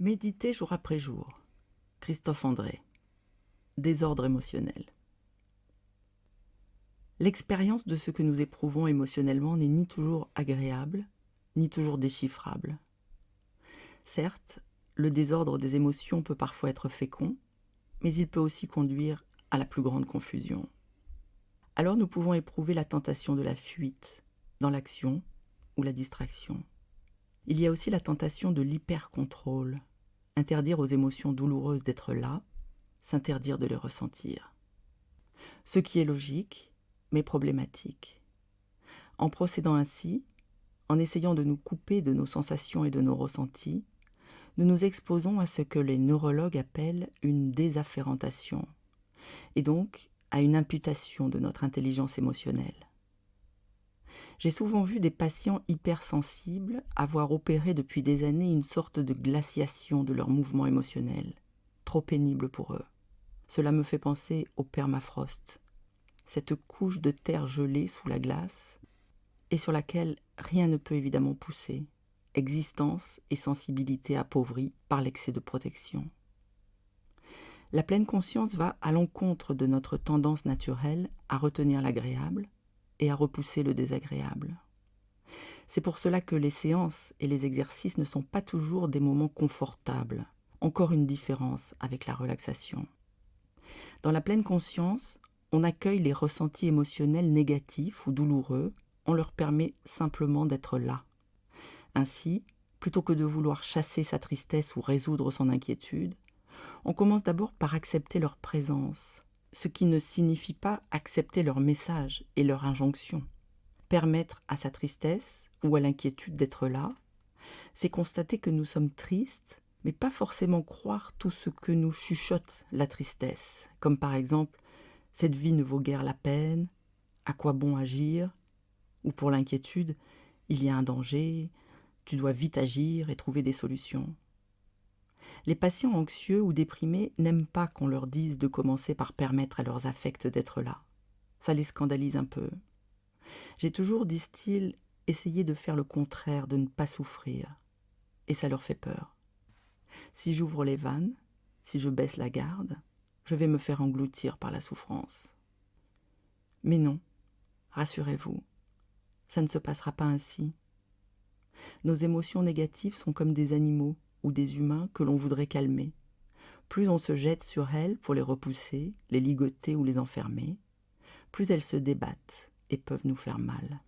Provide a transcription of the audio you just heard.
Méditer jour après jour. Christophe André. Désordre émotionnel. L'expérience de ce que nous éprouvons émotionnellement n'est ni toujours agréable, ni toujours déchiffrable. Certes, le désordre des émotions peut parfois être fécond, mais il peut aussi conduire à la plus grande confusion. Alors nous pouvons éprouver la tentation de la fuite, dans l'action ou la distraction. Il y a aussi la tentation de l'hyper-contrôle, interdire aux émotions douloureuses d'être là, s'interdire de les ressentir. Ce qui est logique, mais problématique. En procédant ainsi, en essayant de nous couper de nos sensations et de nos ressentis, nous nous exposons à ce que les neurologues appellent une désafférentation, et donc à une imputation de notre intelligence émotionnelle. J'ai souvent vu des patients hypersensibles avoir opéré depuis des années une sorte de glaciation de leurs mouvements émotionnels, trop pénible pour eux. Cela me fait penser au permafrost, cette couche de terre gelée sous la glace et sur laquelle rien ne peut évidemment pousser, existence et sensibilité appauvries par l'excès de protection. La pleine conscience va à l'encontre de notre tendance naturelle à retenir l'agréable et à repousser le désagréable. C'est pour cela que les séances et les exercices ne sont pas toujours des moments confortables. Encore une différence avec la relaxation. Dans la pleine conscience, on accueille les ressentis émotionnels négatifs ou douloureux, on leur permet simplement d'être là. Ainsi, plutôt que de vouloir chasser sa tristesse ou résoudre son inquiétude, on commence d'abord par accepter leur présence, ce qui ne signifie pas accepter leur message et leur injonction. Permettre à sa tristesse ou à l'inquiétude d'être là, c'est constater que nous sommes tristes, mais pas forcément croire tout ce que nous chuchote la tristesse, comme par exemple « cette vie ne vaut guère la peine »,« à quoi bon agir ?» ou pour l'inquiétude « il y a un danger », « tu dois vite agir et trouver des solutions ». Les patients anxieux ou déprimés n'aiment pas qu'on leur dise de commencer par permettre à leurs affects d'être là. Ça les scandalise un peu. J'ai toujours, disent-ils, essayé de faire le contraire, de ne pas souffrir. Et ça leur fait peur. Si j'ouvre les vannes, si je baisse la garde, je vais me faire engloutir par la souffrance. Mais non, rassurez-vous, ça ne se passera pas ainsi. Nos émotions négatives sont comme des animaux ou des humains que l'on voudrait calmer. Plus on se jette sur elles pour les repousser, les ligoter ou les enfermer, plus elles se débattent et peuvent nous faire mal.